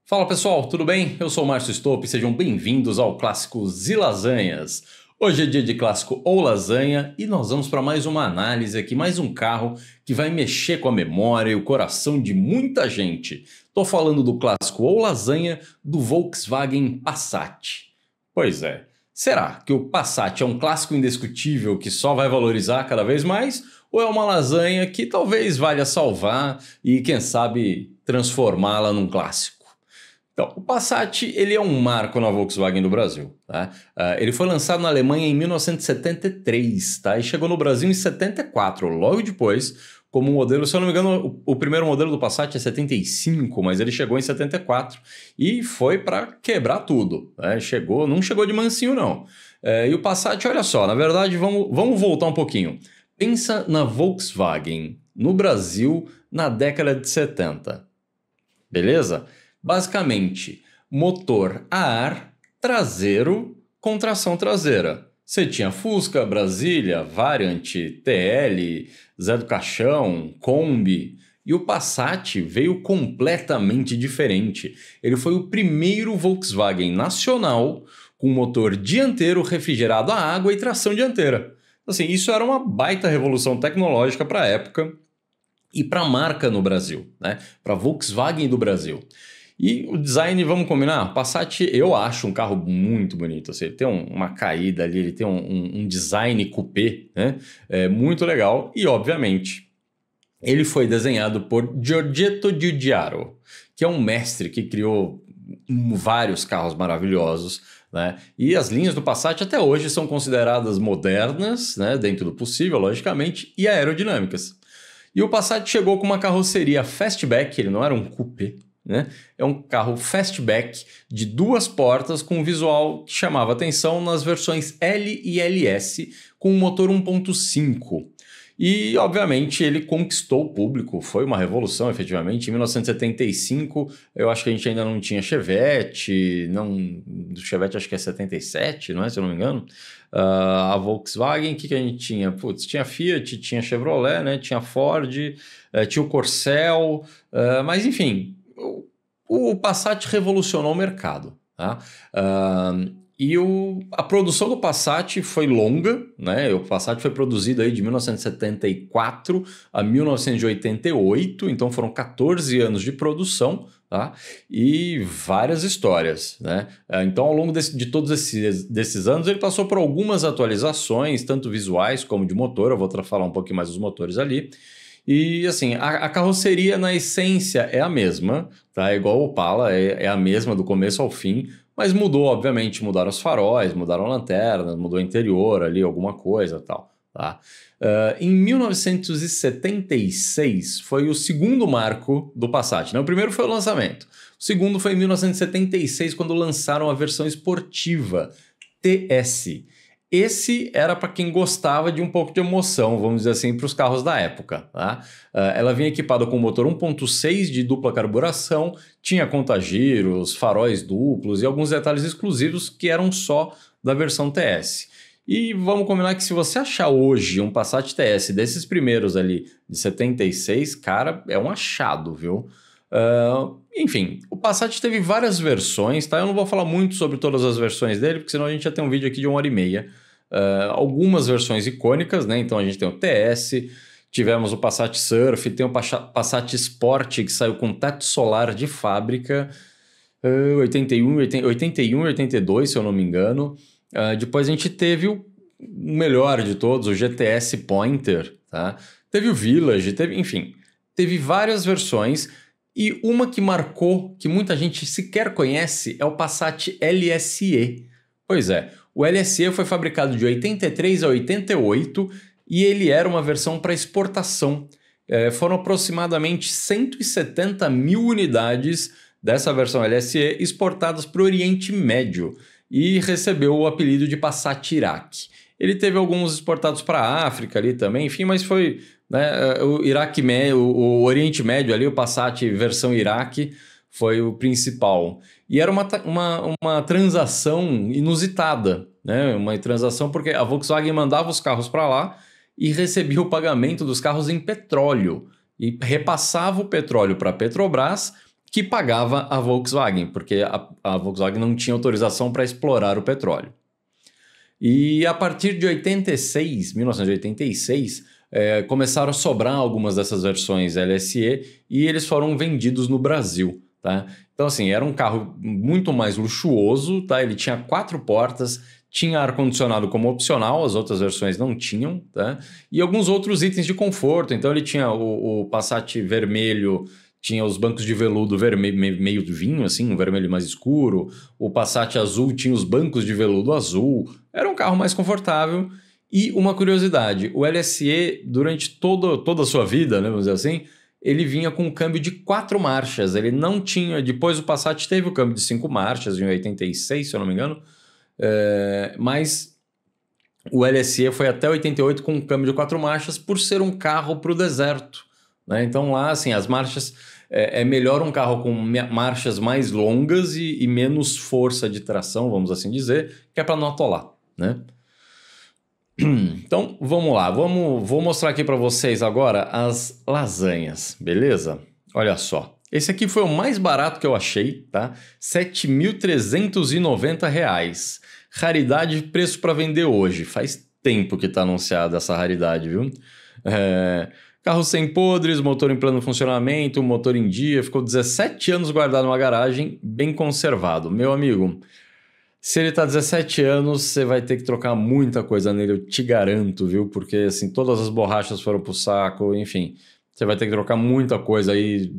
Fala pessoal, tudo bem? Eu sou o Márcio Stolpe, sejam bem-vindos ao Clássicos e Lasanhas. Hoje é dia de clássico ou lasanha e nós vamos para mais uma análise aqui, mais um carro que vai mexer com a memória e o coração de muita gente. Estou falando do clássico ou lasanha do Volkswagen Passat. Pois é, será que o Passat é um clássico indiscutível que só vai valorizar cada vez mais? Ou é uma lasanha que talvez valha salvar e, quem sabe, transformá-la num clássico? Então, o Passat ele é um marco na Volkswagen do Brasil. Tá? Ele foi lançado na Alemanha em 1973, tá? E chegou no Brasil em 74, logo depois, como modelo, se eu não me engano, o primeiro modelo do Passat é 75, mas ele chegou em 74 e foi para quebrar tudo. Né? Não chegou de mansinho, não. E o Passat, olha só, na verdade, vamos voltar um pouquinho. Pensa na Volkswagen no Brasil na década de 70, beleza? Basicamente, motor a ar, traseiro, com tração traseira. Você tinha Fusca, Brasília, Variant, TL, Zé do Caixão, Kombi. E o Passat veio completamente diferente. Ele foi o primeiro Volkswagen nacional com motor dianteiro refrigerado a água e tração dianteira. Assim, isso era uma baita revolução tecnológica para a época e para a marca no Brasil, né? Para a Volkswagen do Brasil. E o design, vamos combinar? O Passat eu acho um carro muito bonito. Assim, ele tem uma caída ali, ele tem um design coupé, né? Muito legal. E, obviamente, ele foi desenhado por Giorgetto Giugiaro, que é um mestre que criou vários carros maravilhosos. Né? E as linhas do Passat até hoje são consideradas modernas, né? Dentro do possível, logicamente, e aerodinâmicas. E o Passat chegou com uma carroceria fastback, ele não era um coupé, né? É um carro fastback de duas portas com um visual que chamava atenção nas versões L e LS com um motor 1.5. E, obviamente, ele conquistou o público, foi uma revolução, efetivamente. Em 1975, eu acho que a gente ainda não tinha Chevette, do Chevette acho que é 77, não é? Se eu não me engano. A Volkswagen, o que a gente tinha? Putz, tinha Fiat, tinha Chevrolet, né? Tinha Ford, tinha o Corcel, mas enfim, o Passat revolucionou o mercado, tá? E a produção do Passat foi longa, né? O Passat foi produzido aí de 1974 a 1988, então foram 14 anos de produção, tá? E várias histórias, né? Então, ao longo de todos desses anos, ele passou por algumas atualizações, tanto visuais como de motor. Eu vou falar um pouquinho mais dos motores ali. E assim, a carroceria na essência é a mesma, tá? É igual o Opala, é a mesma do começo ao fim. Mas mudou, obviamente, mudaram os faróis, mudaram a lanterna, mudou o interior ali, alguma coisa e tal. Tá? Em 1976 foi o segundo marco do Passat. Né? O primeiro foi o lançamento. O segundo foi em 1976, quando lançaram a versão esportiva, TS. Esse era para quem gostava de um pouco de emoção, vamos dizer assim, para os carros da época. Tá? Ela vinha equipada com motor 1.6 de dupla carburação, tinha contagiros, faróis duplos e alguns detalhes exclusivos que eram só da versão TS. E vamos combinar que se você achar hoje um Passat TS desses primeiros ali de 76, cara, é um achado, viu? Enfim, o Passat teve várias versões, tá? Eu não vou falar muito sobre todas as versões dele, porque senão a gente já tem um vídeo aqui de 1h30. Algumas versões icônicas, né? Então a gente tem o TS, tivemos o Passat Surf, tem o Passat Sport que saiu com teto solar de fábrica, 81 e 82, se eu não me engano. Depois a gente teve o melhor de todos, o GTS Pointer, tá? Teve o Village, teve várias versões. E uma que marcou, que muita gente sequer conhece, é o Passat LSE. Pois é, o LSE foi fabricado de 83 a 88 e ele era uma versão para exportação. Foram aproximadamente 170 mil unidades dessa versão LSE exportadas para o Oriente Médio e recebeu o apelido de Passat Iraque. Ele teve alguns exportados para a África ali também, enfim, mas foi... Né, o Oriente Médio ali, o Passat versão Iraque foi o principal. E era uma transação inusitada, né? Uma transação porque a Volkswagen mandava os carros para lá e recebia o pagamento dos carros em petróleo. E repassava o petróleo para a Petrobras, que pagava a Volkswagen, porque a Volkswagen não tinha autorização para explorar o petróleo. E a partir de 1986, começaram a sobrar algumas dessas versões LSE e eles foram vendidos no Brasil, tá? Então, assim, era um carro muito mais luxuoso, tá? Ele tinha 4 portas, tinha ar-condicionado como opcional, as outras versões não tinham, tá? E alguns outros itens de conforto. Então, ele tinha o Passat vermelho, tinha os bancos de veludo vermelho, meio de vinho, assim, um vermelho mais escuro. O Passat azul tinha os bancos de veludo azul. Era um carro mais confortável. E uma curiosidade, o LSE, durante toda a sua vida, né, vamos dizer assim, ele vinha com um câmbio de 4 marchas. Ele não tinha... Depois o Passat teve o câmbio de 5 marchas, em 86, se eu não me engano. Mas o LSE foi até 88 com um câmbio de 4 marchas por ser um carro para o deserto, né? Então lá, assim, as marchas... É melhor um carro com marchas mais longas e menos força de tração, vamos assim dizer, que é para não atolar, né? Então, vamos lá. Vou mostrar aqui para vocês agora as lasanhas, beleza? Olha só. Esse aqui foi o mais barato que eu achei, tá? R$ 7.390. Raridade, preço para vender hoje. Faz tempo que está anunciada essa raridade, viu? Carro sem podres, motor em pleno funcionamento, motor em dia, ficou 17 anos guardado numa garagem, bem conservado. Meu amigo, se ele tá 17 anos, você vai ter que trocar muita coisa nele, eu te garanto, viu? Porque, assim, todas as borrachas foram pro saco, enfim, você vai ter que trocar muita coisa aí,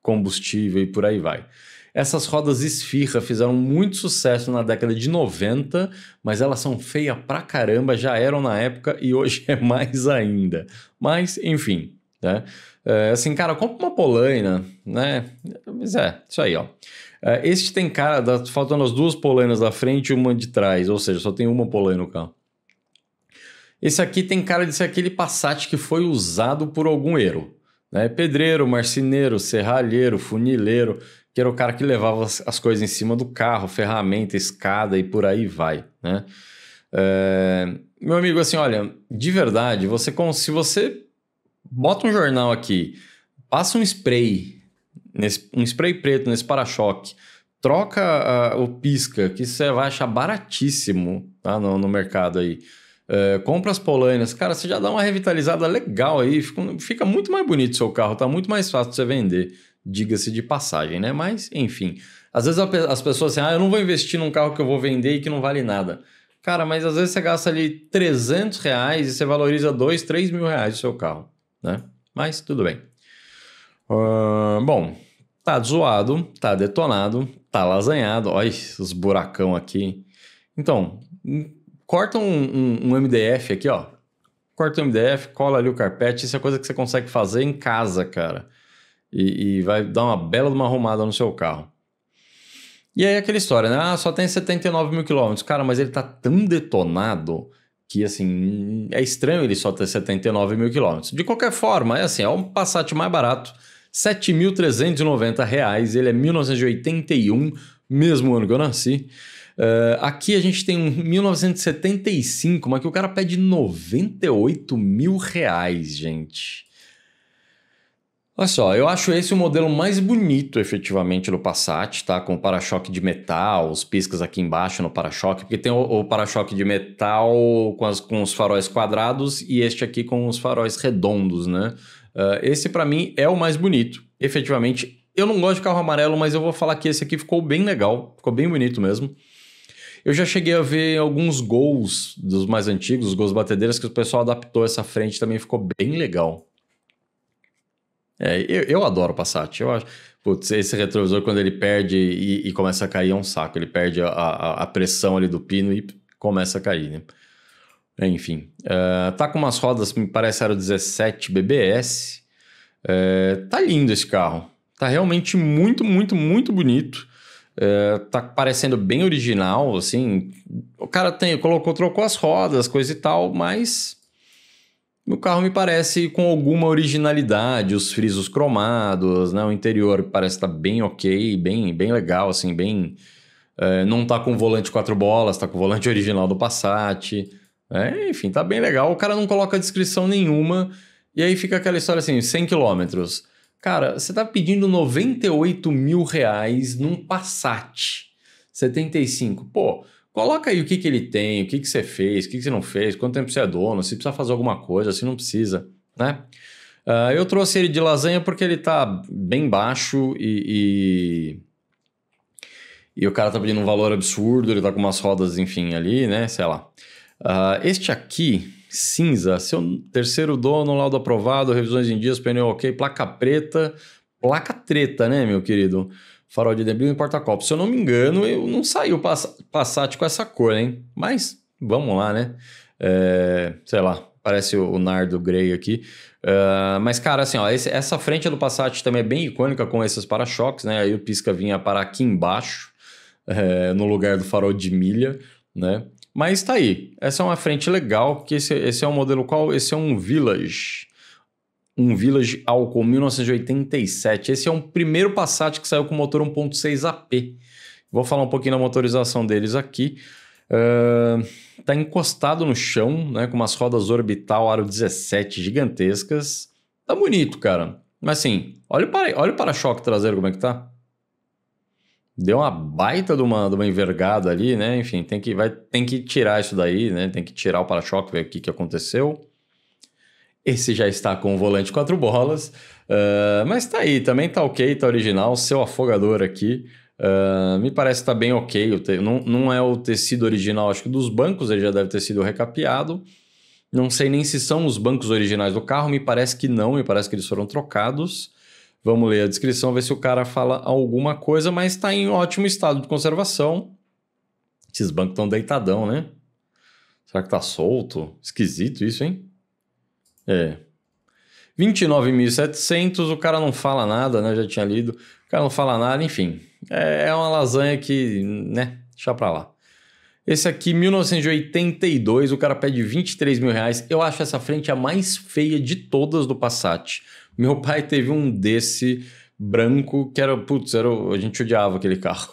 combustível e por aí vai. Essas rodas esfirra fizeram muito sucesso na década de 90, mas elas são feias pra caramba, já eram na época e hoje é mais ainda. Mas, enfim, né? Assim, cara, compra uma polaina, né? Mas isso aí, ó. Este tem cara, faltando as 2 polainas da frente e uma de trás, ou seja, só tem uma polaina no carro. Esse aqui tem cara de ser aquele Passat que foi usado por algum erro, né? Pedreiro, marceneiro, serralheiro, funileiro, que era o cara que levava as coisas em cima do carro, ferramenta, escada e por aí vai, né? Meu amigo, assim, olha, de verdade, se você bota um jornal aqui, passa um spray preto nesse para-choque, troca o pisca, que você vai achar baratíssimo, tá, no mercado aí. Compra as polainas, cara, você já dá uma revitalizada legal aí, fica muito mais bonito o seu carro, tá muito mais fácil de você vender. Diga-se de passagem, né? Mas, enfim. Às vezes as pessoas assim, eu não vou investir num carro que eu vou vender e que não vale nada. Cara, mas às vezes você gasta ali R$300 e você valoriza R$2, R$3 mil o seu carro, né? Mas tudo bem. Bom, tá zoado, tá detonado, tá lasanhado. Olha os buracão aqui. Então, corta um MDF aqui, ó. Corta o MDF, cola ali o carpete. Isso é coisa que você consegue fazer em casa, cara. E vai dar uma bela de uma arrumada no seu carro. E aí aquela história, né? Só tem 79 mil quilômetros. Cara, mas ele tá tão detonado que, assim, é estranho ele só ter 79 mil quilômetros. De qualquer forma, é um Passat mais barato. R$ 7.390. Ele é 1981, mesmo ano que eu nasci. Aqui a gente tem um 1975, mas que o cara pede 98 mil reais, gente. Olha só, eu acho esse o modelo mais bonito, efetivamente, do Passat, tá? Com o para-choque de metal, os piscas aqui embaixo no para-choque, porque tem o para-choque de metal com os faróis quadrados e este aqui com os faróis redondos, né? Esse, para mim, é o mais bonito. Efetivamente, eu não gosto de carro amarelo, mas eu vou falar que esse aqui ficou bem legal, ficou bem bonito mesmo. Eu já cheguei a ver alguns Gols dos mais antigos, os Gols batedeiras, que o pessoal adaptou essa frente, também ficou bem legal. Eu adoro o Passat, eu acho. Putz, esse retrovisor, quando ele perde e começa a cair, é um saco. Ele perde a pressão ali do pino e começa a cair, né? Enfim, tá com umas rodas, me parece era 17 BBS. Tá lindo esse carro. Tá realmente muito, muito, muito bonito. Tá parecendo bem original, assim. O cara trocou as rodas, coisa e tal, mas o carro me parece com alguma originalidade, os frisos cromados, né? O interior parece estar bem ok, bem legal, assim, bem... não tá com volante 4 bolas, tá com o volante original do Passat. Enfim, tá bem legal. O cara não coloca descrição nenhuma, e aí fica aquela história assim, 100 km. Cara, você tá pedindo 98 mil reais num Passat 75. Pô, coloca aí o que ele tem, o que você fez, o que você não fez, quanto tempo você é dono, se precisa fazer alguma coisa, se não precisa, né? Eu trouxe ele de lasanha porque ele tá bem baixo e o cara tá pedindo um valor absurdo, ele tá com umas rodas, enfim, ali, né? Sei lá. Este aqui, cinza, seu terceiro dono, laudo aprovado, revisões em dias, pneu ok, placa preta, placa treta, né, meu querido? Farol de neblina e porta-copo. Se eu não me engano, eu não saiu Passat com essa cor, hein? Mas vamos lá, né? Sei lá, parece o Nardo Grey aqui. Mas, cara, assim, ó, essa frente do Passat também é bem icônica com esses para-choques, né? Aí o pisca vinha parar aqui embaixo, no lugar do farol de milha, né? Mas tá aí. Essa é uma frente legal, porque esse é um modelo qual? Esse é um Village. Um Village Álcool 1987. Esse é um primeiro Passat que saiu com motor 1.6 AP. Vou falar um pouquinho da motorização deles aqui. Tá encostado no chão, né? Com umas rodas orbital aro 17 gigantescas. Tá bonito, cara. Mas assim, olha o para-choque traseiro como é que tá. Deu uma baita de uma envergada ali, né? Enfim, tem que tirar isso daí, né? Tem que tirar o para-choque, ver o que aconteceu. Esse já está com o volante 4 bolas, mas tá aí, também tá ok, tá original. Seu afogador aqui, me parece que tá bem ok. Não é o tecido original, acho que dos bancos, ele já deve ter sido recapeado. Não sei nem se são os bancos originais do carro, me parece que não, me parece que eles foram trocados. Vamos ler a descrição, ver se o cara fala alguma coisa, mas está em ótimo estado de conservação. Esses bancos estão deitadão, né? Será que tá solto? Esquisito isso, hein? 29.700, o cara não fala nada, né? Já tinha lido. O cara não fala nada, enfim. É uma lasanha que, né? Deixa pra lá. Esse aqui, 1982, o cara pede 23 mil reais. Eu acho essa frente a mais feia de todas do Passat. Meu pai teve um desse branco que era, a gente odiava aquele carro.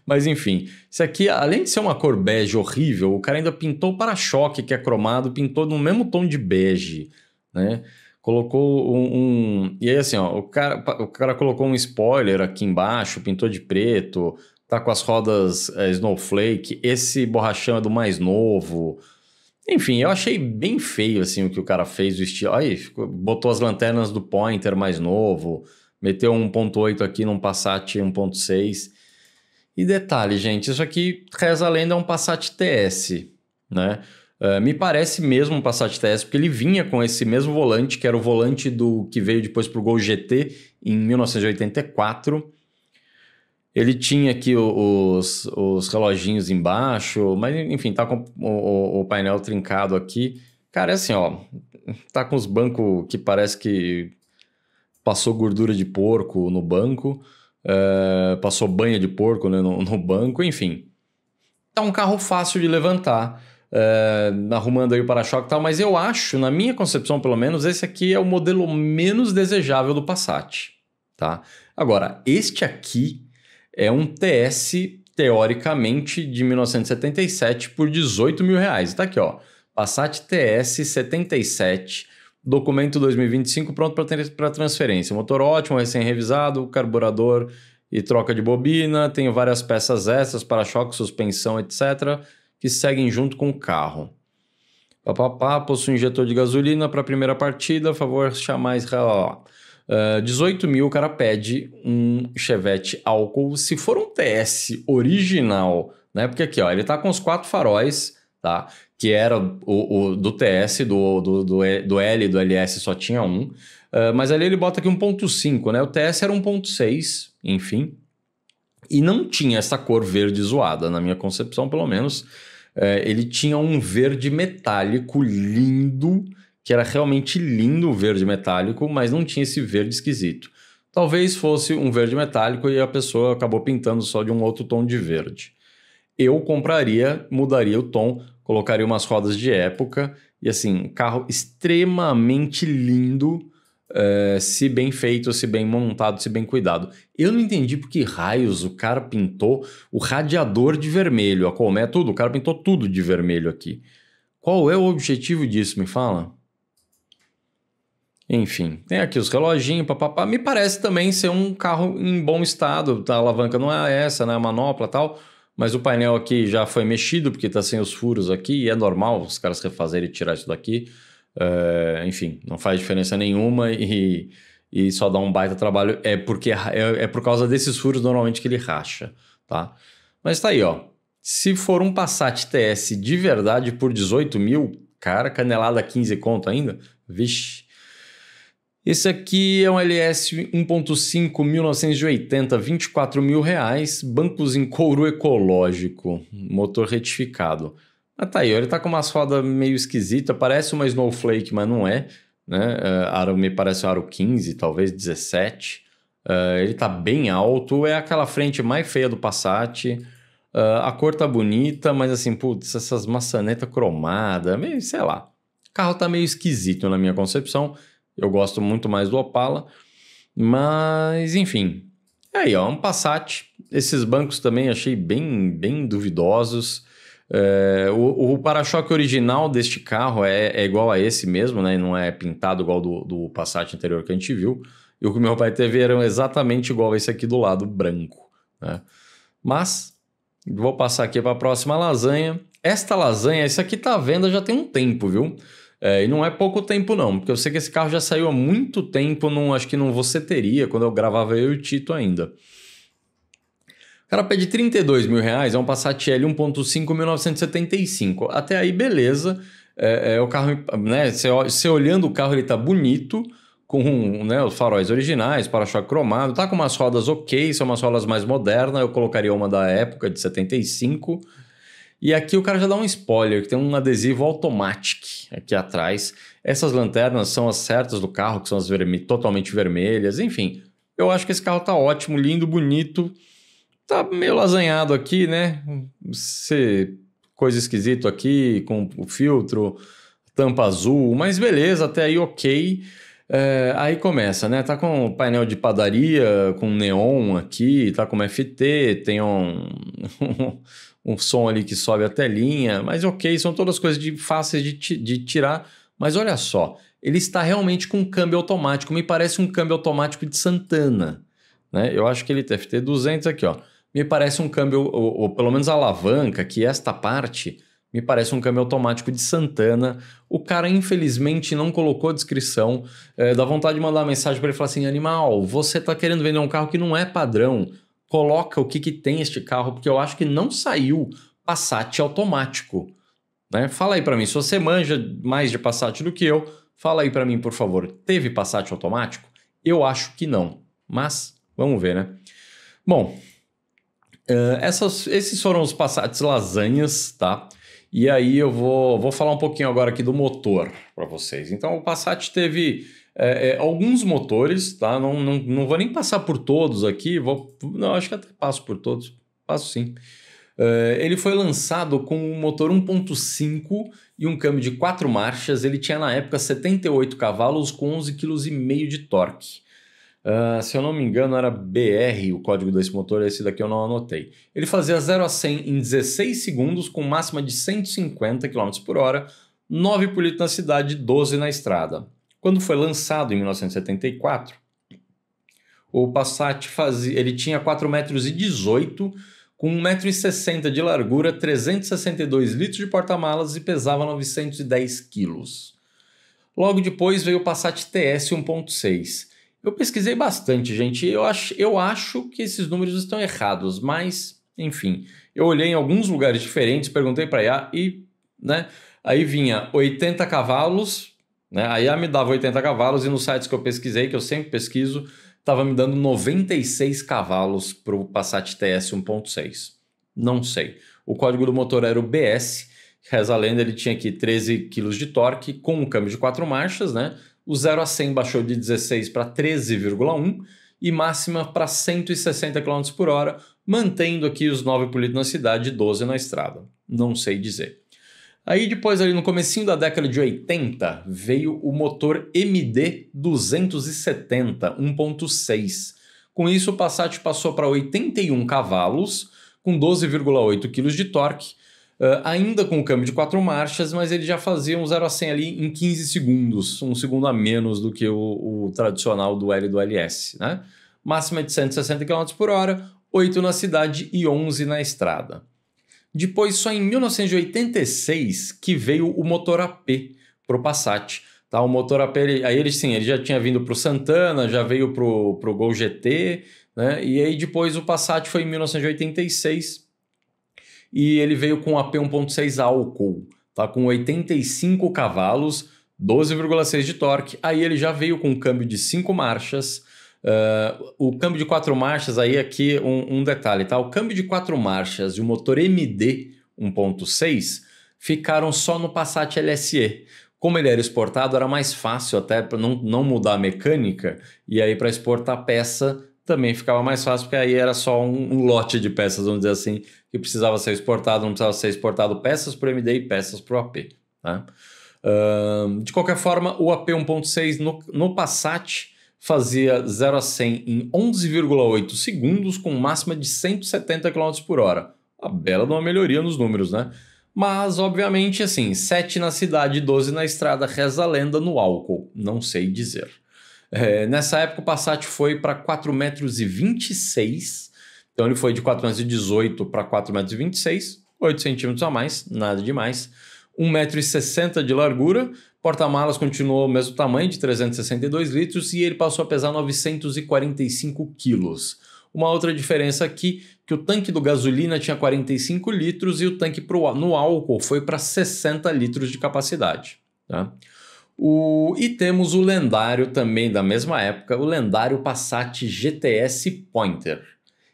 Mas enfim, isso aqui, além de ser uma cor bege horrível, o cara ainda pintou o para-choque que é cromado, pintou no mesmo tom de bege, né? Colocou E aí assim, ó, o cara colocou um spoiler aqui embaixo, pintou de preto, tá com as rodas Snowflake, esse borrachão é do mais novo. Enfim, eu achei bem feio assim o que o cara fez, o estilo. Aí, botou as lanternas do Pointer mais novo, meteu 1.8 aqui num Passat 1.6. E detalhe, gente, isso aqui, reza a lenda, é um Passat TS, né? Me parece mesmo um Passat TS, porque ele vinha com esse mesmo volante, que era o volante do que veio depois pro Gol GT em 1984. Ele tinha aqui os reloginhos embaixo, mas enfim, tá com o painel trincado aqui. Cara, é assim, ó, tá com os bancos que parece que passou gordura de porco no banco, passou banha de porco, né, no banco, enfim. Tá um carro fácil de levantar, arrumando aí o para-choque e tal, mas eu acho, na minha concepção pelo menos, esse aqui é o modelo menos desejável do Passat, tá? Agora, este aqui é um TS, teoricamente, de 1977 por 18 mil reais. Tá aqui, ó. Passat TS 77, documento 2025 pronto para transferência. Motor ótimo, recém-revisado, carburador e troca de bobina. Tem várias peças extras, para-choque, suspensão, etc., que seguem junto com o carro. Possui injetor de gasolina para a primeira partida, favor chamar Israel. 18 mil, o cara pede um Chevette álcool. Se for um TS original, né? Porque aqui, ó, ele tá com os 4 faróis, tá? Que era o do TS, do L e do LS só tinha um. Mas ali ele bota aqui 1.5, né? O TS era 1.6, enfim. E não tinha essa cor verde zoada, na minha concepção, pelo menos. Ele tinha um verde metálico lindo, que era realmente lindo o verde metálico, mas não tinha esse verde esquisito. Talvez fosse um verde metálico e a pessoa acabou pintando só de um outro tom de verde. Eu compraria, mudaria o tom, colocaria umas rodas de época e assim, um carro extremamente lindo, se bem feito, se bem montado, se bem cuidado. Eu não entendi por que raios o cara pintou o radiador de vermelho, a colmeia, tudo, o cara pintou tudo de vermelho aqui. Qual é o objetivo disso, me fala? Enfim, tem aqui os reloginhos, papapá. Me parece também ser um carro em bom estado. A alavanca não é essa, né? A manopla e tal. Mas o painel aqui já foi mexido, porque tá sem os furos aqui. E é normal os caras refazerem e tirar isso daqui. Enfim, não faz diferença nenhuma e só dá um baita trabalho. É por causa desses furos normalmente que ele racha, tá? Mas tá aí, ó. Se for um Passat TS de verdade por 18 mil, cara, canelada 15 conto ainda? Vixe. Esse aqui é um LS 1.5 1980, 24 mil reais, bancos em couro ecológico, motor retificado. Ah, tá aí, ele tá com umas rodas meio esquisitas, parece uma Snowflake, mas não é, né? Me parece um aro 15, talvez 17. Ele tá bem alto, é aquela frente mais feia do Passat. A cor tá bonita, mas assim, putz, essas maçanetas cromadas, meio, sei lá. O carro tá meio esquisito na minha concepção. Eu gosto muito mais do Opala, mas enfim. Aí, ó, um Passat. Esses bancos também achei bem duvidosos. O para-choque original deste carro é igual a esse mesmo, né? Não é pintado igual do Passat anterior que a gente viu. E o que meu pai teve eram exatamente igual a esse aqui do lado, branco, né? Mas vou passar aqui para a próxima lasanha. Esta lasanha, esse aqui tá à venda já tem um tempo, viu? E não é pouco tempo não, porque eu sei que esse carro já saiu há muito tempo, acho que não Você Teria, quando eu gravava eu e o Tito ainda. O cara pede 32 mil reais, é um Passat L 1.5 1975. Até aí, beleza. O carro, né? Você olhando o carro, ele tá bonito, com né, os faróis originais, para-choque cromado, tá com umas rodas ok, são umas rodas mais modernas, eu colocaria uma da época, de 75. E aqui o cara já dá um spoiler, que tem um adesivo Automatic aqui atrás. Essas lanternas são as certas do carro, que são as totalmente vermelhas. Enfim, eu acho que esse carro tá ótimo, lindo, bonito. Tá meio lasanhado aqui, né? Coisa esquisita aqui, com o filtro, tampa azul. Mas beleza, até aí ok. Aí começa, né? Tá com painel de padaria, com neon aqui, tá com FT, tem um som ali que sobe a telinha, mas ok, são todas coisas fáceis de tirar. Mas olha só, ele está realmente com um câmbio automático, me parece um câmbio automático de Santana, né? Eu acho que ele tem FT200 aqui, ó. Me parece um câmbio, ou pelo menos a alavanca, que esta parte me parece um câmbio automático de Santana. O cara, infelizmente, não colocou a descrição. Dá vontade de mandar uma mensagem para ele e falar assim: animal, você está querendo vender um carro que não é padrão. Coloca o que tem este carro, porque eu acho que não saiu Passat automático, né? Fala aí para mim, se você manja mais de Passat do que eu, fala aí para mim, por favor. Teve Passat automático? Eu acho que não, mas vamos ver, né? Bom, esses foram os Passats lasanhas, tá? E aí eu vou falar um pouquinho agora aqui do motor para vocês. Então o Passat teve alguns motores, tá? Não vou nem passar por todos aqui, não, acho que até passo por todos, passo sim. Ele foi lançado com um motor 1.5 e um câmbio de 4 marchas. Ele tinha na época 78 cavalos com 11,5 kg de torque. Se eu não me engano era BR o código desse motor, esse daqui eu não anotei. Ele fazia 0 a 100 em 16 segundos com máxima de 150 km por hora, 9 por litro na cidade, 12 na estrada. Quando foi lançado em 1974, o Passat ele tinha 4,18 m, com 1,60 m de largura, 362 litros de porta-malas e pesava 910 kg. Logo depois veio o Passat TS 1.6. Eu pesquisei bastante, gente, eu acho que esses números estão errados, mas, enfim, eu olhei em alguns lugares diferentes, perguntei para a IA e, né, aí vinha 80 cavalos, né, a IA me dava 80 cavalos e nos sites que eu pesquisei, que eu sempre pesquiso, estava me dando 96 cavalos para o Passat TS 1.6. Não sei. O código do motor era o BS, reza a lenda, ele tinha aqui 13 kg de torque com um câmbio de 4 marchas, né? O 0 a 100 baixou de 16 para 13,1 e máxima para 160 km por hora, mantendo aqui os 9 por litro na cidade e 12 na estrada. Não sei dizer. Aí depois, ali no comecinho da década de 80, veio o motor MD 270 1.6. Com isso, o Passat passou para 81 cavalos, com 12,8 kg de torque. ainda com o câmbio de 4 marchas, mas ele já fazia um 0 a 100 ali em 15 segundos, um segundo a menos do que o tradicional do L e do LS, né? Máxima de 160 km por hora, 8 na cidade e 11 na estrada. Depois, só em 1986, que veio o motor AP para o Passat. Tá? O motor AP, ele já tinha vindo para o Santana, já veio para o Gol GT, né? E aí depois o Passat foi em 1986 e ele veio com o AP 1.6 álcool, tá? Com 85 cavalos, 12,6 de torque. Aí ele já veio com um câmbio de 5 marchas. O câmbio de 4 marchas, aí aqui um detalhe, tá? O câmbio de 4 marchas e o motor MD 1.6 ficaram só no Passat LSE. Como ele era exportado, era mais fácil até para não mudar a mecânica, e aí para exportar peça também ficava mais fácil, porque aí era só um lote de peças, vamos dizer assim, que precisava ser exportado, não precisava ser exportado peças para o MD e peças para o AP. Tá? De qualquer forma, o AP 1.6 no Passat fazia 0 a 100 em 11,8 segundos com máxima de 170 km por hora. A bela de uma melhoria nos números, né? Mas, obviamente, assim, 7 na cidade e 12 na estrada, reza a lenda no álcool, não sei dizer. Nessa época o Passat foi para 4,26 m, então ele foi de 4,18 m para 4,26 m, 8 centímetros a mais, nada demais. 1,60 m de largura, porta-malas continuou o mesmo tamanho, de 362 litros, e ele passou a pesar 945 quilos. Uma outra diferença aqui, que o tanque do gasolina tinha 45 litros e o tanque no álcool foi para 60 litros de capacidade. Tá? E temos o lendário também da mesma época, o lendário Passat GTS Pointer.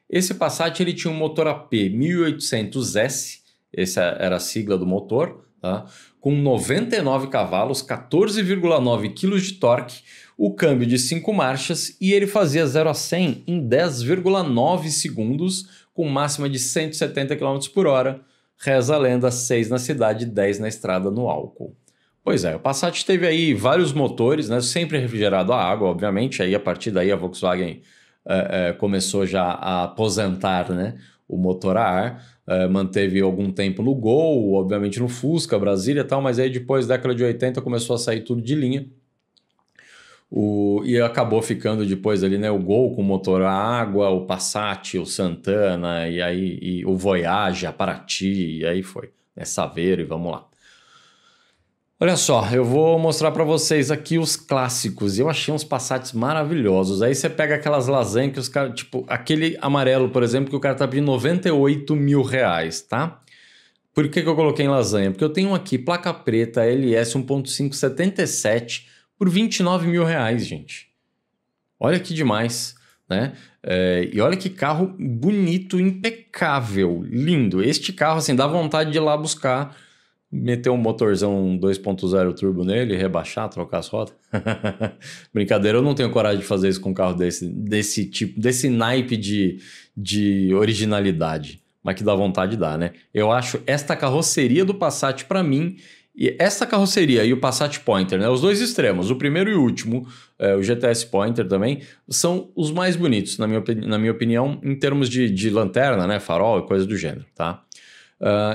Esse Passat ele tinha um motor AP 1800S, essa era a sigla do motor, tá? Com 99 cavalos, 14,9 kg de torque, o câmbio de 5 marchas e ele fazia 0 a 100 em 10,9 segundos, com máxima de 170 km por hora. Reza a lenda, 6 na cidade e 10 na estrada no álcool. Pois é, o Passat teve aí vários motores, né, sempre refrigerado a água, obviamente, aí a partir daí a Volkswagen começou já a aposentar, né, o motor a ar, manteve algum tempo no Gol, obviamente no Fusca, Brasília e tal, mas aí depois da década de 80 começou a sair tudo de linha. E acabou ficando depois ali, né, o Gol com motor a água, o Passat, o Santana, e o Voyage, a Paraty, e aí foi, né, Saveiro, e vamos lá. Olha só, eu vou mostrar para vocês aqui os clássicos. Eu achei uns Passats maravilhosos. Aí você pega aquelas lasanhas que os caras, tipo, aquele amarelo, por exemplo, que o cara tá pedindo 98 mil reais, tá? Por que eu coloquei em lasanha? Porque eu tenho aqui placa preta LS 1.5 77 por 29 mil reais, gente. Olha que demais, né? E olha que carro bonito, impecável, lindo. Este carro, assim, dá vontade de ir lá buscar, meter um motorzão 2.0 turbo nele, rebaixar, trocar as rodas. Brincadeira, eu não tenho coragem de fazer isso com um carro desse tipo, desse naipe de originalidade. Mas que dá vontade de dar, né? Eu acho esta carroceria do Passat, para mim, e esta carroceria e o Passat Pointer, né? Os dois extremos, o primeiro e o último, o GTS Pointer também, são os mais bonitos, na minha opinião, em termos de lanterna, né? Farol e coisa do gênero, tá?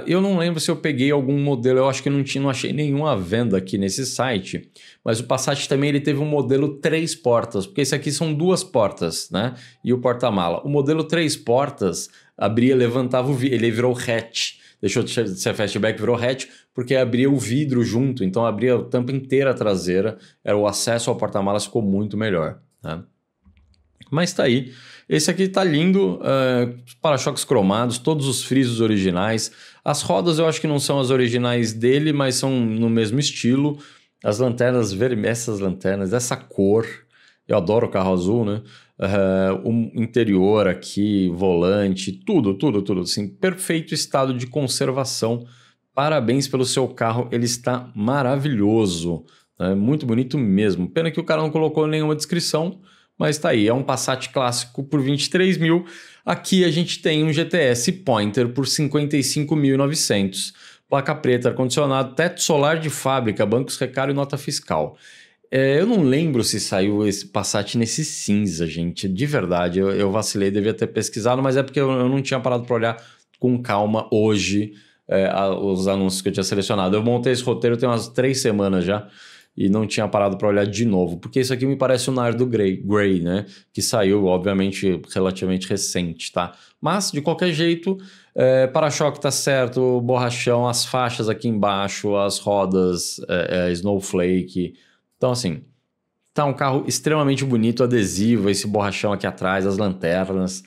Eu não lembro se eu peguei algum modelo, eu acho que não achei nenhum à venda aqui nesse site, mas o Passat também ele teve um modelo 3 portas, porque esse aqui são 2 portas, né? E o porta-mala. O modelo 3 portas abria, levantava o vidro, ele virou hatch, deixou de ser fastback, virou hatch, porque abria o vidro junto, então abria a tampa inteira traseira, o acesso ao porta-malas ficou muito melhor, né? Mas tá aí. Esse aqui tá lindo, para-choques cromados, todos os frisos originais. As rodas eu acho que não são as originais dele, mas são no mesmo estilo. As lanternas vermelhas, essas lanternas, essa cor, eu adoro o carro azul, né? O interior aqui, volante, tudo, assim, perfeito estado de conservação. Parabéns pelo seu carro, ele está maravilhoso, né? Muito bonito mesmo. Pena que o cara não colocou nenhuma descrição, mas tá aí, é um Passat clássico por 23 mil. Aqui a gente tem um GTS Pointer por 55.900. Placa preta, ar-condicionado, teto solar de fábrica, bancos recaro e nota fiscal. Eu não lembro se saiu esse Passat nesse cinza, gente. De verdade, eu vacilei, devia ter pesquisado, mas é porque eu não tinha parado para olhar com calma hoje os anúncios que eu tinha selecionado. Eu montei esse roteiro tem umas 3 semanas já e não tinha parado para olhar de novo, porque isso aqui me parece o Nardo Grey, né? Que saiu, obviamente, relativamente recente, tá? Mas, de qualquer jeito, para-choque tá certo, borrachão, as faixas aqui embaixo, as rodas, Snowflake. Então, assim, tá um carro extremamente bonito, adesivo, esse borrachão aqui atrás, as lanternas.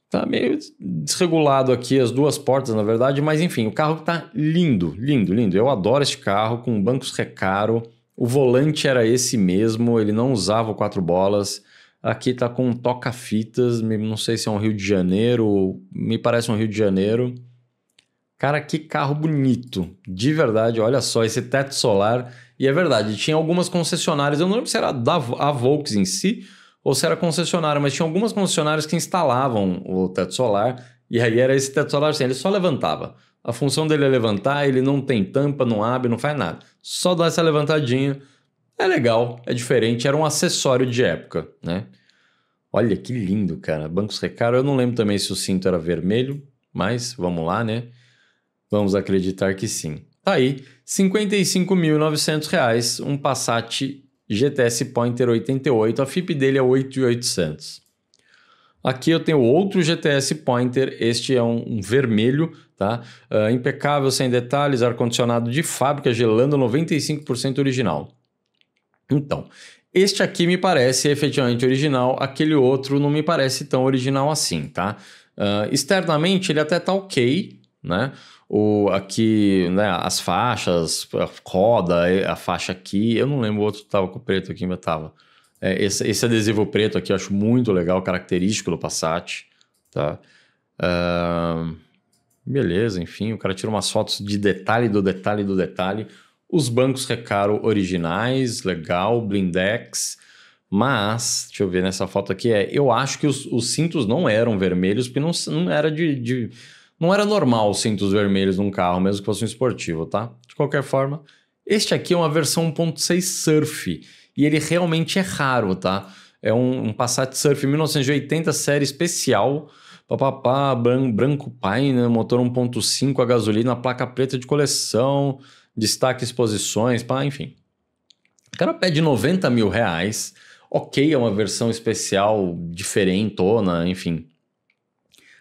Tá meio desregulado aqui as duas portas, na verdade, mas enfim, o carro tá lindo, lindo, lindo. Eu adoro este carro, com bancos Recaro. O volante era esse mesmo, ele não usava o 4 bolas. Aqui tá com um toca-fitas, não sei se é um Rio de Janeiro, me parece um Rio de Janeiro. Cara, que carro bonito, de verdade, olha só, esse teto solar. E é verdade, tinha algumas concessionárias, eu não lembro se era a Volks em si, ou se era concessionária, mas tinha algumas concessionárias que instalavam o teto solar, e aí era esse teto solar assim, ele só levantava. A função dele é levantar, ele não tem tampa, não abre, não faz nada. Só dá essa levantadinha. É legal, é diferente, era um acessório de época, né? Olha que lindo, cara. Bancos Recaro, eu não lembro também se o cinto era vermelho, mas vamos lá, né? Vamos acreditar que sim. Tá aí, R$ 55.900, um Passat GTS Pointer 88, a FIP dele é 8.800. Aqui eu tenho outro GTS Pointer, este é um vermelho, tá? Impecável, sem detalhes, ar-condicionado de fábrica, gelando 95% original. Então, este aqui me parece efetivamente original, aquele outro não me parece tão original assim, tá? Externamente ele até tá ok, né? Aqui, né, as faixas, a roda, a faixa aqui, eu não lembro, o outro tava com preto aqui, mas tava. Esse adesivo preto aqui eu acho muito legal, característico do Passat, tá? Beleza, enfim, o cara tira umas fotos de detalhe do detalhe do detalhe. Os bancos Recaro originais, legal, blindex, mas, deixa eu ver nessa foto aqui, eu acho que os cintos não eram vermelhos, porque não era não era normal os cintos vermelhos num carro, mesmo que fosse um esportivo, tá? De qualquer forma, este aqui é uma versão 1.6 Surf, e ele realmente é raro, tá? É um Passat Surf 1980 série especial, papapá, branco Pine, motor 1.5 a gasolina, placa preta de coleção, destaque exposições, pá, enfim. O cara pede R$90 mil, ok, é uma versão especial, diferentona, enfim,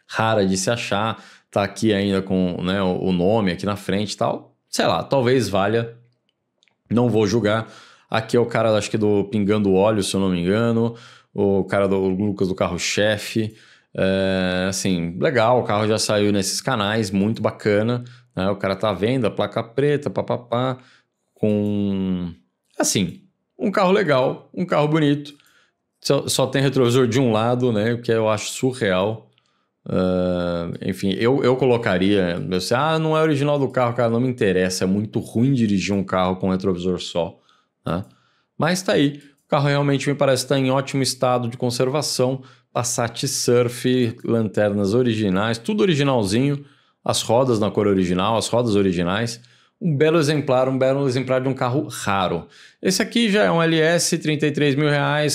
rara de se achar, tá aqui ainda com, né, o nome aqui na frente e tal, sei lá, talvez valha, não vou julgar. Aqui é o cara, acho que do Pingando Óleo, se eu não me engano, o cara do Lucas do Carro-Chefe, assim, legal, o carro já saiu nesses canais, muito bacana, né? O cara tá à venda, placa preta, papapá, com, assim, um carro legal, um carro bonito, só tem retrovisor de um lado, né, o que eu acho surreal. Enfim, eu colocaria, não é original do carro, cara, não me interessa, é muito ruim dirigir um carro com retrovisor só, né? Mas tá aí, o carro realmente me parece estar em ótimo estado de conservação, Passat Surf, lanternas originais, tudo originalzinho, as rodas na cor original, as rodas originais, um belo exemplar de um carro raro. Esse aqui já é um LS, R$33 mil,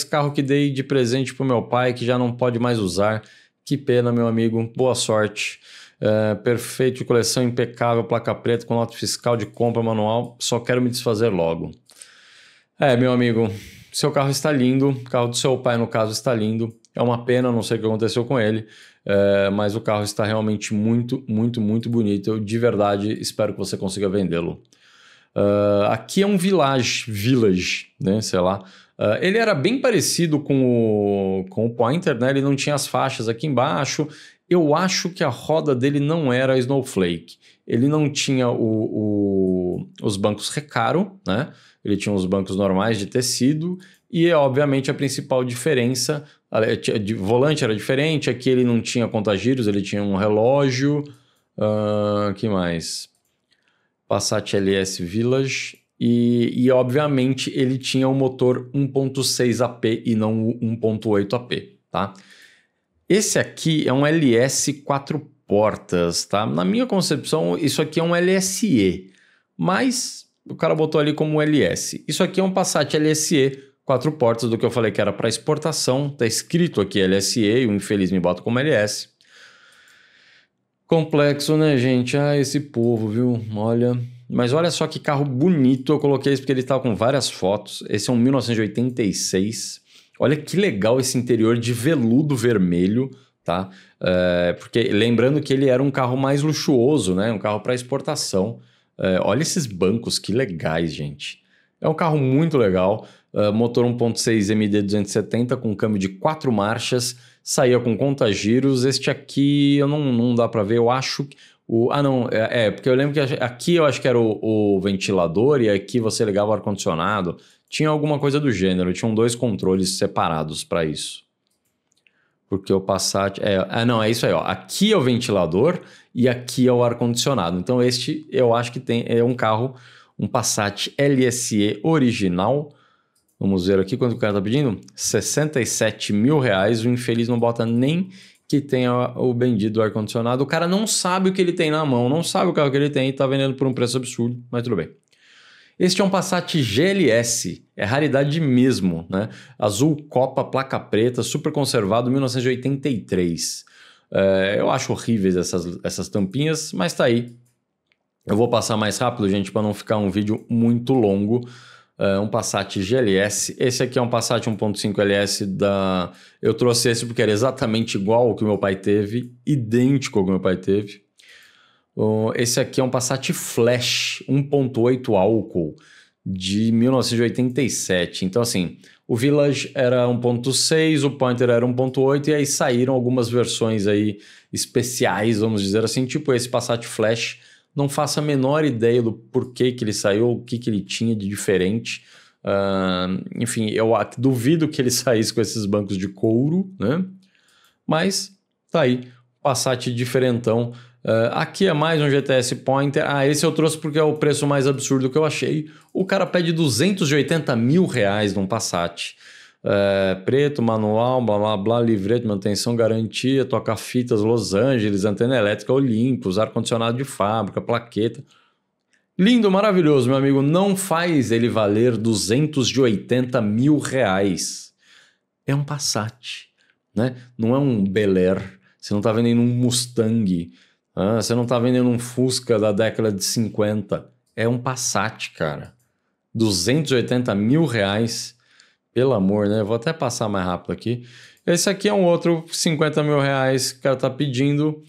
carro que dei de presente pro meu pai, que já não pode mais usar. Que pena, meu amigo. Boa sorte. Perfeito de coleção, impecável, placa preta com nota fiscal de compra manual. Só quero me desfazer logo. Meu amigo, seu carro está lindo. O carro do seu pai, no caso, está lindo. É uma pena, não sei o que aconteceu com ele. Mas o carro está realmente muito, muito, muito bonito. Eu, de verdade, espero que você consiga vendê-lo. Aqui é um Village, né? Sei lá. Ele era bem parecido com o Pointer, né? Ele não tinha as faixas aqui embaixo. Eu acho que a roda dele não era Snowflake. Ele não tinha os bancos Recaro, né? Ele tinha os bancos normais de tecido. E, obviamente, a principal diferença... De volante era diferente. Aqui ele não tinha contagiros, ele tinha um relógio. Que mais? Passat LS Village... E, obviamente, ele tinha o motor 1.6 AP e não o 1.8 AP, tá? Esse aqui é um LS 4 portas, tá? Na minha concepção, isso aqui é um LSE, mas o cara botou ali como LS. Isso aqui é um Passat LSE 4 portas, do que eu falei que era para exportação. Tá escrito aqui LSE e o infeliz me bota como LS. Complexo, né, gente? Ah, esse povo, viu? Olha. Mas olha só que carro bonito. Eu coloquei isso porque ele tá com várias fotos. Esse é um 1986. Olha que legal esse interior de veludo vermelho, tá? Porque lembrando que ele era um carro mais luxuoso, né? Um carro para exportação. Olha esses bancos, que legais, gente. É um carro muito legal. Motor 1.6 MD 270 com câmbio de 4 marchas. Saía com conta-giros. Este aqui eu não dá para ver. Eu acho que... não. Porque eu lembro que aqui eu acho que era o ventilador e aqui você ligava o ar-condicionado. Tinha alguma coisa do gênero. Tinham 2 controles separados para isso. Porque o Passat... não, é isso aí, ó. Aqui é o ventilador e aqui é o ar-condicionado. Então este eu acho que é um carro, um Passat LSE original. Vamos ver aqui quanto o cara tá pedindo. R$67 mil. O infeliz não bota nem que tenha o bendito ar-condicionado. O cara não sabe o que ele tem na mão, não sabe o carro que ele tem e tá vendendo por um preço absurdo, mas tudo bem. Este é um Passat GLS, é raridade mesmo, né? Azul Copa, placa preta, super conservado, 1983. Eu acho horríveis essas tampinhas, mas tá aí. Eu vou passar mais rápido, gente, para não ficar um vídeo muito longo. Um Passat GLS. Esse aqui é um Passat 1.5 LS da... Eu trouxe esse porque era exatamente igual ao que o meu pai teve, idêntico ao que o meu pai teve. Esse aqui é um Passat Flash 1.8 álcool de 1987. Então, assim, o Village era 1.6, o Pointer era 1.8 e aí saíram algumas versões aí especiais, vamos dizer assim, tipo esse Passat Flash. Não faço a menor ideia do porquê que ele saiu, o que ele tinha de diferente. Enfim, eu duvido que ele saísse com esses bancos de couro, né? Mas tá aí, Passat diferentão. Aqui é mais um GTS Pointer. Esse eu trouxe porque é o preço mais absurdo que eu achei. O cara pede R$280 mil num Passat. Preto, manual, blá blá blá, livre de manutenção, garantia, toca-fitas Los Angeles, antena elétrica Olympus, ar-condicionado de fábrica, plaqueta. Lindo, maravilhoso, meu amigo. Não faz ele valer R$280 mil. É um Passat, né? Não é um Bel Air. Você não está vendendo um Mustang. Você não está vendendo um Fusca da década de 50. É um Passat, cara. R$280 mil. Pelo amor, né? Vou até passar mais rápido aqui. Esse aqui é um outro R$50 mil que o cara tá pedindo.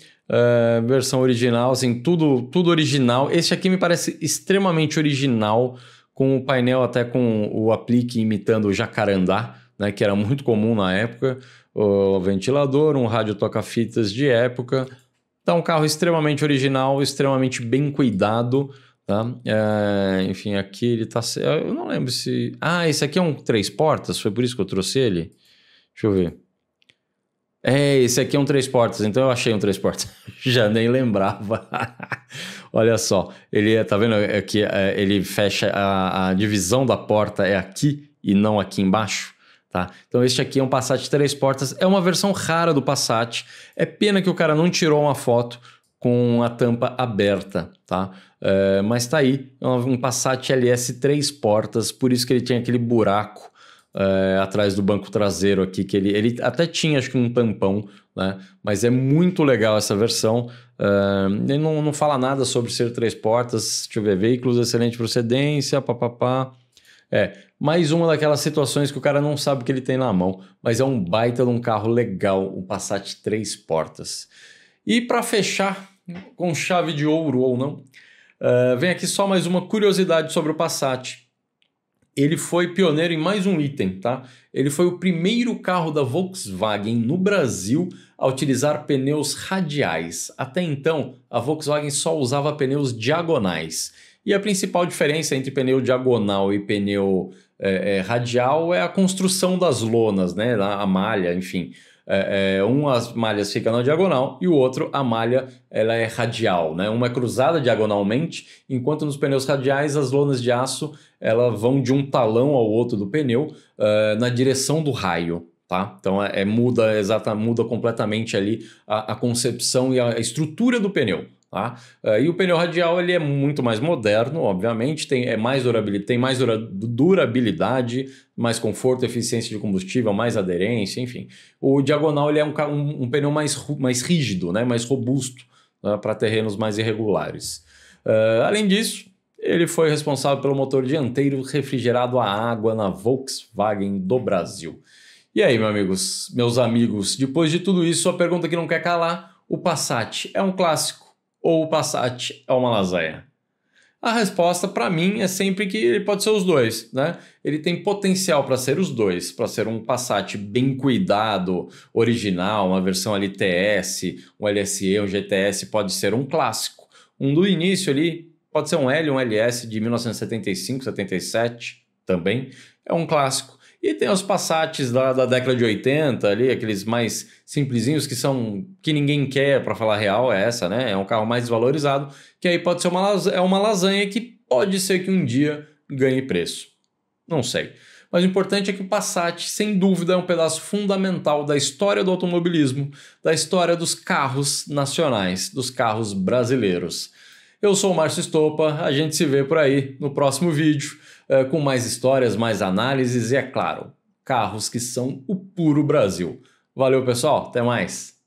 Versão original, assim, tudo original. Esse aqui me parece extremamente original, com o painel até com o aplique imitando o jacarandá, né? Que era muito comum na época. O ventilador, um rádio toca-fitas de época. Tá um carro extremamente original, extremamente bem cuidado. Tá? Enfim, aqui ele tá... Eu não lembro se... esse aqui é um 3 portas? Foi por isso que eu trouxe ele? Deixa eu ver. Esse aqui é um 3 portas, então eu achei um 3 portas. Já nem lembrava. Olha só, ele tá vendo aqui, ele fecha a divisão da porta é aqui e não aqui embaixo. Tá? Então este aqui é um Passat 3 portas, é uma versão rara do Passat. É pena que o cara não tirou uma foto com a tampa aberta, tá? Mas tá aí, um Passat LS 3 portas, por isso que ele tinha aquele buraco atrás do banco traseiro aqui, que ele até tinha, acho que um tampão, né? Mas é muito legal essa versão. Ele não fala nada sobre ser 3 portas, deixa eu ver, veículos de excelente procedência, papapá. Mais uma daquelas situações que o cara não sabe o que ele tem na mão, mas é um baita de um carro legal, um Passat 3 portas. E para fechar, com chave de ouro ou não, vem aqui só mais uma curiosidade sobre o Passat. Ele foi pioneiro em mais um item, tá? Ele foi o primeiro carro da Volkswagen no Brasil a utilizar pneus radiais. Até então, a Volkswagen só usava pneus diagonais. E a principal diferença entre pneu diagonal e pneu radial é a construção das lonas, né? A malha, enfim. As malhas ficam na diagonal e o outro, a malha, ela é radial, né? Uma é cruzada diagonalmente, enquanto nos pneus radiais as lonas de aço elas vão de um talão ao outro do pneu na direção do raio, tá? Então muda completamente ali a concepção e a estrutura do pneu. Tá? E o pneu radial ele é muito mais moderno, obviamente, tem mais durabilidade, mais conforto, eficiência de combustível, mais aderência, enfim. O diagonal ele é um pneu mais rígido, né? Mais robusto. para terrenos mais irregulares. Além disso, ele foi responsável pelo motor dianteiro refrigerado a água na Volkswagen do Brasil. E aí, meus amigos, depois de tudo isso, a pergunta que não quer calar: o Passat é um clássico ou o Passat é uma lasanha? A resposta para mim é sempre que ele pode ser os dois, né? Ele tem potencial para ser os dois, para ser um Passat bem cuidado, original, uma versão ali TS, um LSE, um GTS, pode ser um clássico. Um do início ali, pode ser um L, um LS de 1975, 77, também é um clássico. E tem os Passats da década de 80 ali, aqueles mais simplesinhos que ninguém quer, para falar a real, é essa, né? É um carro mais desvalorizado, que aí pode ser uma lasanha que pode ser que um dia ganhe preço. Não sei. Mas o importante é que o Passat, sem dúvida, é um pedaço fundamental da história do automobilismo, da história dos carros nacionais, dos carros brasileiros. Eu sou o Márcio Estopa, a gente se vê por aí no próximo vídeo, com mais histórias, mais análises e, é claro, carros que são o puro Brasil. Valeu, pessoal, até mais!